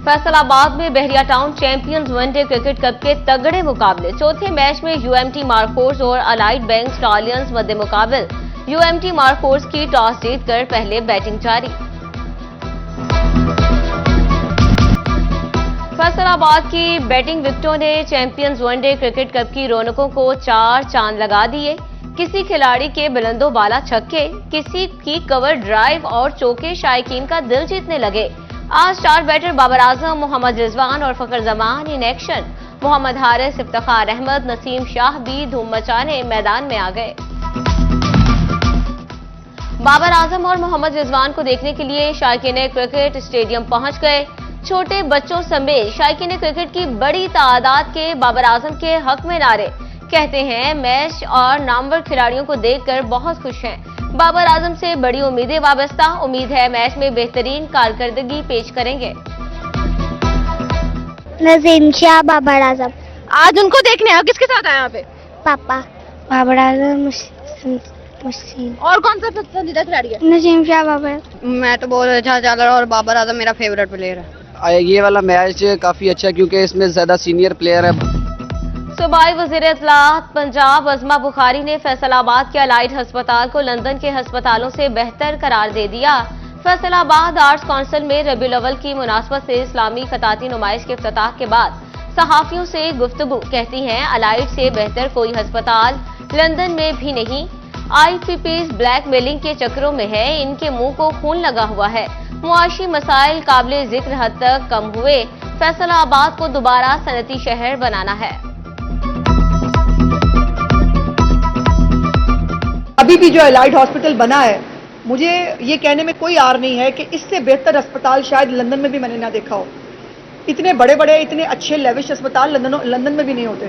फैसलाबाद में Bahria Town champions one day cricket cup के तगड़े मुकाबले। चौथे मैच में यूएमटी मार्कोर्स और अलाइड बैंक स्टालियंस मध्य मुकाबल। यूएमटी मार्कोर्स की टॉस जीतकर पहले बैटिंग जारी। फैसलाबाद की बैटिंग विकेटों ने चैंपियंस वनडे क्रिकेट कप की रौनकों को चार चांद लगा दिए। किसी खिलाड़ी के बुलंदो बाला छक्के, किसी की कवर ड्राइव और चौके शायकीन का दिल जीतने लगे। आज स्टार बैटर बाबर आजम, मोहम्मद रिजवान और फखर जमान इन एक्शन। मोहम्मद हारिस, इफ्तिखार अहमद, नसीम शाह भी धूम मचाने मैदान में आ गए। बाबर आजम और मोहम्मद रिजवान को देखने के लिए शायकीन क्रिकेट स्टेडियम पहुंच गए। छोटे बच्चों समेत शायकीन क्रिकेट की बड़ी तादाद के बाबर आजम के हक में नारे। कहते हैं मैच और नामवर खिलाड़ियों को देखकर बहुत खुश हैं। बाबर आजम से बड़ी उम्मीदें वाबस्ता। उम्मीद है मैच में बेहतरीन कारकर्दगी पेश करेंगे। नसीम शाह, बाबर आजम। आज उनको देखने आए, किसके साथ आए यहाँ पे? पापा, बाबर आजम, मुस्लिम। और कौन सा पसंदीदा खिलाड़ी है? नसीम शाह, बाबर। मैं तो बहुत अच्छा चल रहा और बाबर आजम मेरा फेवरेट प्लेयर है। ये वाला मैच काफी अच्छा क्योंकि इसमें ज्यादा सीनियर प्लेयर है। सूबाई वज़ीर इत्तलात पंजाब अज़मा बुखारी ने फैसलाबाद के अलाइड अस्पताल को लंदन के अस्पतालों से बेहतर करार दे दिया। फैसलाबाद आर्ट्स काउंसिल में रबीउल अव्वल की मुनासबत से इस्लामी खताती नुमाइश के इफ्तिताह के बाद सहाफियों से गुफ्तगू। कहती हैं अलाइड से बेहतर कोई अस्पताल लंदन में भी नहीं। IPPs ब्लैकमेलिंग के चक्करों में है, इनके मुंह को खून लगा हुआ है। मुआशी मसाइल काबिले जिक्र हद तक कम हुए। फैसलाबाद को दोबारा सनती शहर बनाना है। अभी भी जो अलाइड हॉस्पिटल बना है, मुझे ये कहने में कोई आर नहीं है कि इससे बेहतर अस्पताल शायद लंदन में भी मैंने ना देखा हो। इतने बड़े बड़े, इतने अच्छे लेविश अस्पताल लंदन में भी नहीं होते।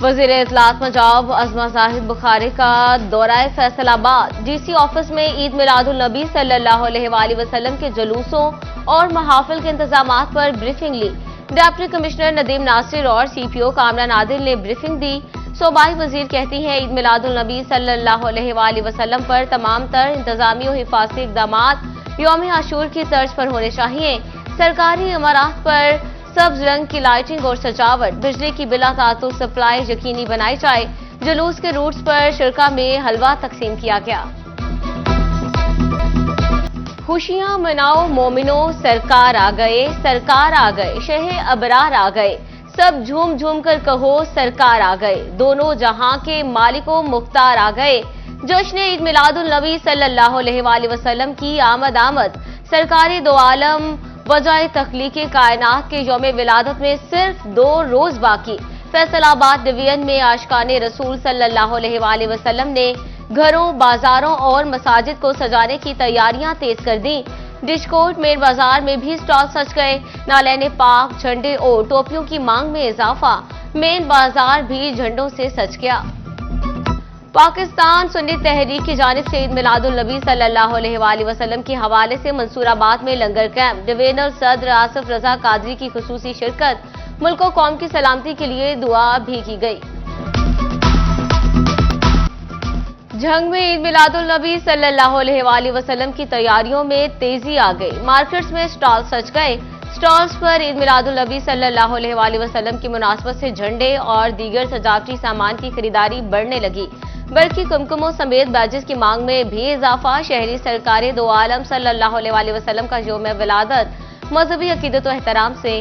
वज़ीर इत्तलात पंजाब अज़मा जाहिद बुखारी का दौरा फैसलाबाद। DC ऑफिस में ईद मिलादुल नबी सल्लल्लाहु अलैहि वसल्लम के जुलूसों और महाफिल के इंतजामात पर ब्रीफिंग ली। डिप्टी कमिश्नर नदीम नासिर और CPO कामरा नादिर ने ब्रीफिंग दी। सूबाई वजीर कहती हैं ईद मिलादुल नबी सल्लल्लाहु अलैहि वसल्लम पर तमाम तर इंतजामी और हिफाजती इक़दामात यौम आशूर की तर्ज पर होने चाहिए। सरकारी इमारत पर सब्ज रंग की लाइटिंग और सजावट, बिजली की बिला तातुक सप्लाई यकीनी बनाई जाए। जुलूस के रूट्स पर शिरका में हलवा तकसीम किया गया। खुशियां मनाओ मोमिनो, सरकार आ गए, सरकार आ गए, शहे अबरार आ गए। सब झूम झूम कर कहो सरकार आ गए, दोनों जहां के मालिकों मुख्तार आ गए। जश्न ईद मिलादुल नबी सल्लल्लाहु अलैहि वसल्लम की आमद आमद। सरकारी दो आलम वजाए तख्लीक़े कायनात के यौम विलादत में सिर्फ 2 रोज बाकी। फैसलाबाद डिवीजन में आशिकाने रसूल सल्लल्लाहु अलैहि वसल्लम ने घरों, बाजारों और मसाजिद को सजाने की तैयारियां तेज कर दी। डिशकोट मेन बाजार में भी स्टॉल सज गए। नालैने पाक, झंडे और टोपियों की मांग में इजाफा। मेन बाजार भी झंडों से सज गया। पाकिस्तान सुन्नी तहरीक की जानिब से ईद मिलादुल नबी सल्लल्लाहु अलैहि वसल्लम के हवाले से मंसूराबाद में लंगर कैंप। डिवीजनल सदर आसिफ रजा कादरी की खुसूसी शिरकत। मुल्क और कौम की सलामती के लिए दुआ भी की गई। जंग में ईद मिलादुल नबी सल्लल्लाहु अलैहि वसल्लम की तैयारियों में तेजी आ गई। मार्केट्स में स्टॉल सज गए। स्टॉल्स पर ईद मिलादुल नबी सल्लल्लाहु अलैहि वसल्लम की मुनासबत से झंडे और दीगर सजावटी सामान की खरीदारी बढ़ने लगी। बल्कि कुमकुमों समेत बैजेस की मांग में भी इजाफा। शहरी सरकारें दो आलम सल्लल्लाहु अलैहि वसल्लम का यौम विलादत मजहबी अकीदत व एहतराम से।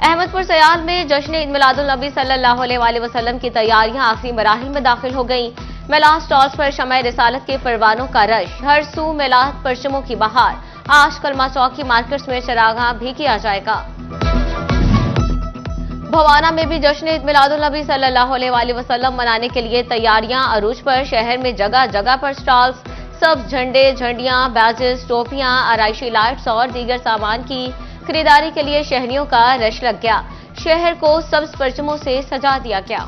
अहमदपुर सयाल में जश्न ईद मिलादुल नबी सल्लल्लाहु अलैहि वसल्लम की तैयारियां आखिरी मराहिल में दाखिल हो गईं। मिलाद स्टॉल्स पर शमए रिसालत के परवानों का रश। हर सू मिलाद परचमों की बहार। आज कलमा चौक की मार्केट्स में चरागाह भी किया जाएगा। भवाना में भी जश्न ईद मिलादुल नबी सल्लल्लाहु अलैहि वसल्लम मनाने के लिए तैयारियां अरूज पर। शहर में जगह जगह पर स्टॉल्स, सब झंडे, झंडियां, बैजेस, टोपियां, आराइशी लाइट्स और दीगर सामान की खरीदारी के लिए शहरियों का रश लग गया। शहर को सब्ज परचमों से सजा दिया गया।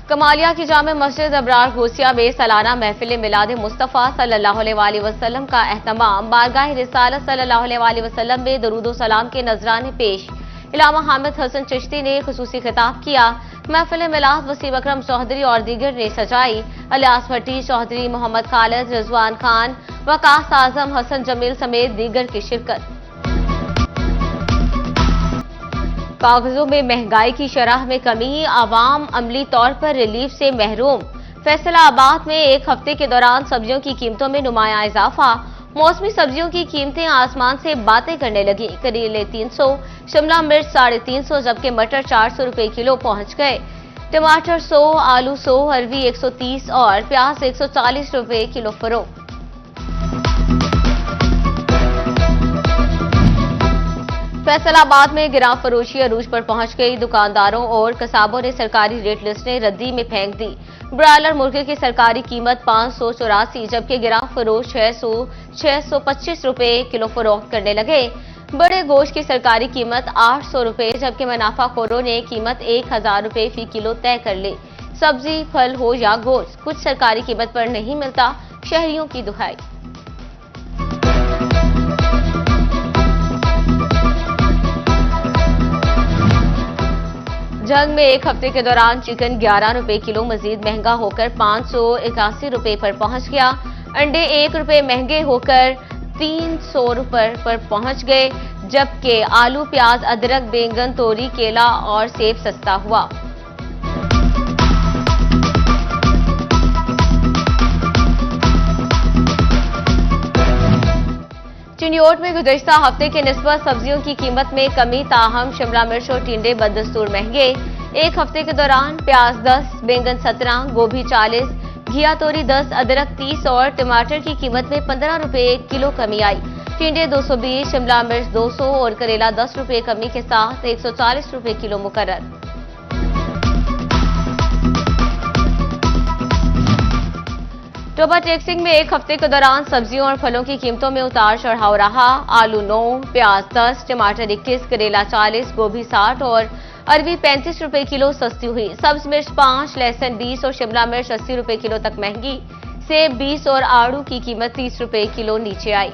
कमालिया की जामे मस्जिद अबरार घोसिया में सालाना महफिल मिलाद मुस्तफ़ा सल्लल्लाहु अलैहि वसल्लम का एहतमाम। बारगाह रिसालत सल्लल्लाहु अलैहि वसल्लम में दरूद व सलाम के नजराने पेश। इलामा हामिद हसन चिश्ती ने खुसूसी खिताब किया। महफिल मिलाद वसीम अकरम चौधरी और दीगर ने सजाई। अलियास भट्टी चौधरी, मोहम्मद खालिद, रिजवान खान, वकास आजम, हसन जमील समेत दीगर की शिरकत। कागजों में महंगाई की शरह में कमी, आवाम अमली तौर पर रिलीफ से महरूम। फैसलाबाद में एक हफ्ते के दौरान सब्जियों की कीमतों में नुमाया इजाफा। मौसमी सब्जियों की कीमतें आसमान से बातें करने लगी। करेले 300, शिमला मिर्च 350, जबकि मटर 400 रुपए किलो पहुंच गए। टमाटर 100, आलू 100, अरवी 130 और प्याज 140 रुपए किलो फरोख्त। फैसलाबाद में गिराव फरोशी अरूज पर पहुंच गई। दुकानदारों और कसाबों ने सरकारी रेट लिस्टें रद्दी में फेंक दी। ब्रायलर मुर्गे की सरकारी कीमत 584, जबकि गिराव फरोश 625 रुपए किलो फरोख्त करने लगे। बड़े गोश्त की सरकारी कीमत 800 रुपए, जबकि मुनाफाखोरों ने कीमत 1000 रुपए फी किलो तय कर ली। सब्जी, फल हो या गोश्त, कुछ सरकारी कीमत पर नहीं मिलता, शहरियों की दुहाई। जंग में एक हफ्ते के दौरान चिकन 11 रुपए किलो मजीद महंगा होकर 581 रुपए पर पहुंच गया। अंडे 1 रुपए महंगे होकर 300 रुपए पर पहुंच गए, जबकि आलू, प्याज, अदरक, बैंगन, तोरी, केला और सेब सस्ता हुआ। चिन्योट में गुज़श्ता हफ्ते के निस्बत सब्जियों की कीमत में कमी, ताहम शिमला मिर्च और टिंडे बदस्तूर महंगे। एक हफ्ते के दौरान प्याज 10, बैंगन 17, गोभी 40, घिया तोरी 10, अदरक 30 और टमाटर की कीमत में 15 रुपए किलो कमी आई। टिंडे 220, शिमला मिर्च 200 और करेला 10 रुपए कमी के साथ 140 रुपए किलो मुकर्रर। टोबा टेक्सिंग में एक हफ्ते के दौरान सब्जियों और फलों की कीमतों में उतार चढ़ाव रहा। आलू 9, प्याज 10, टमाटर 21, करेला 40, गोभी 60 और अरवी 35 रुपए किलो सस्ती हुई। सब्ज मिर्च 5, लहसुन 20 और शिमला मिर्च 80 रुपए किलो तक महंगी। सेब 20 और आड़ू की कीमत 30 रुपए किलो नीचे आई।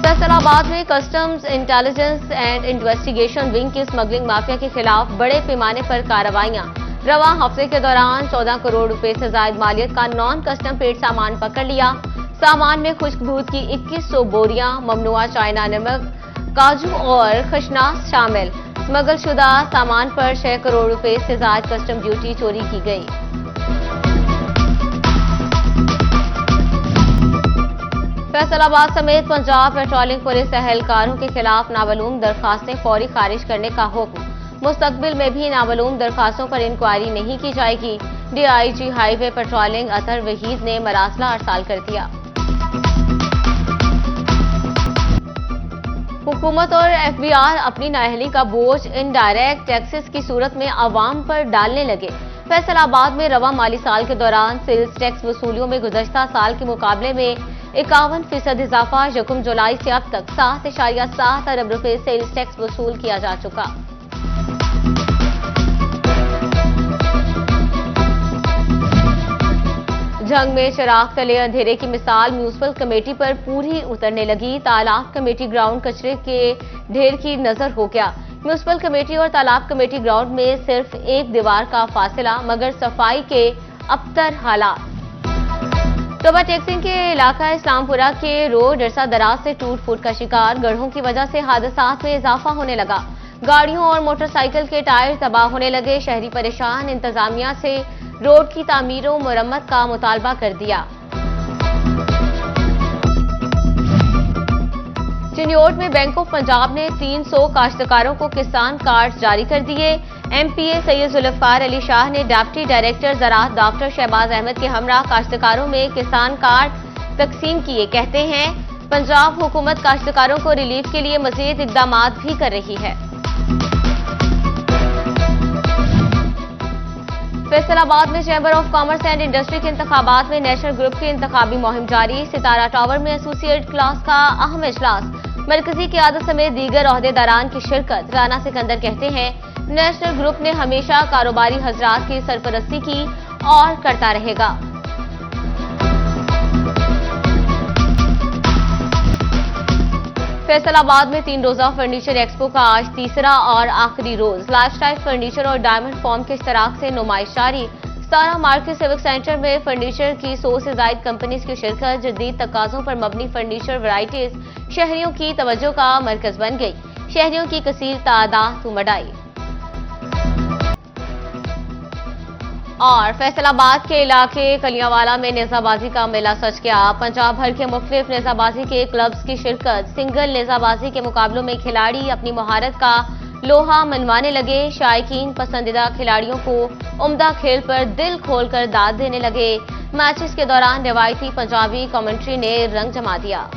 फैसलाबाद में customs intelligence and investigation wing की स्मगलिंग माफिया के खिलाफ बड़े पैमाने पर कार्रवाइयां। रवां हफ्ते के दौरान 14 करोड़ रुपए से ज्यादा मालियत का नॉन कस्टम पेड सामान पकड़ लिया। सामान में खुश्क दूध की 2100 बोरियां, ममनुआ चाइना नमक, काजू और खशनास शामिल। स्मगल शुदा सामान पर 6 करोड़ रुपए से ज्यादा कस्टम ड्यूटी चोरी की गई। फैसलाबाद समेत पंजाब पेट्रोलिंग पुलिस एहलकारों के खिलाफ नामालूम दरखास्तें फौरी खारिज करने का हुक्म। मुस्तकबिल में भी नामालूम दरखास्तों पर इंक्वायरी नहीं की जाएगी। DIG highway patrolling Athar Waheed ने मरासला अरसाल कर दिया। हुकूमत और एफबीआर अपनी नाअहली का बोझ इनडायरेक्ट टैक्सेस की सूरत में आवाम पर डालने लगे। फैसलाबाद में रवा माली साल के दौरान सेल्स टैक्स वसूलियों में गुज़श्ता साल के मुकाबले में 51% इजाफा। 1 जुलाई से अब तक 7.7 अरब रुपए सेल्स टैक्स वसूल किया जा चुका। जंग में चिराग तले अंधेरे की मिसाल म्यूनिसिपल कमेटी पर पूरी उतरने लगी। तालाब कमेटी ग्राउंड कचरे के ढेर की नजर हो गया। म्यूनिसिपल कमेटी और तालाब कमेटी ग्राउंड में सिर्फ एक दीवार का फासला, मगर सफाई के अबतर हालात। टोबा टेक्सिंग के इलाका इस्लामपुरा के रोड अरसा दराज से टूट फूट का शिकार। गड्ढों की वजह से हादसात में इजाफा होने लगा। गाड़ियों और मोटरसाइकिल के टायर तबाह होने लगे। शहरी परेशान, इंतजामिया से रोड की तामीर और मुरम्मत का मुतालबा कर दिया। चिन्योट में बैंक ऑफ पंजाब ने 300 काश्तकारों को किसान कार्ड जारी कर दिए। एमपीए सैयद जुल्फकार अली शाह ने डिप्टी डायरेक्टर ज़राअत डॉक्टर शहबाज अहमद के हमरा काश्तकारों में किसान कार्ड तकसीम किए। कहते हैं पंजाब हुकूमत काश्तकारों को रिलीफ के लिए मजीद इकदाम भी कर रही है। फैसलाबाद में chamber of commerce and industry के इंतखाबात में नेशनल ग्रुप की इंतखाबी मुहिम जारी। सितारा टावर में एसोसिएट क्लास का अहम इजलास। मरकजी क़यादत समेत दीगर ओहदेदारान की शिरकत। राना सिकंदर कहते हैं नेशनल ग्रुप ने हमेशा कारोबारी हजरात की सरपरस्ती की और करता रहेगा। फैसलाबाद में 3 रोजा फर्नीचर एक्सपो का आज तीसरा और आखिरी रोज लाइफस्टाइल फर्नीचर और डायमंड फॉर्म के इश्तराक से नुमाइश जारी। 17 मार्च के सिविक सेंटर में फर्नीचर की 100 से ज्यादा कंपनीज की शिरकत जदीद तकाजों पर मबनी फर्नीचर वैरायटीज शहरियों की तवज्जो का मरकज बन गई। शहरियों की कसीर तादाद उमड़। और फैसलाबाद के इलाके कलियावाला में नेजाबाजी का मेला सज गया। पंजाब भर के मुख्तलिफ नेजाबाजी के क्लब्स की शिरकत। सिंगल नेजाबाजी के मुकाबलों में खिलाड़ी अपनी महारत का लोहा मनवाने लगे। शायकीन पसंदीदा खिलाड़ियों को उम्दा खेल पर दिल खोलकर दाद देने लगे। मैचेस के दौरान रिवायती पंजाबी कमेंट्री ने रंग जमा दिया।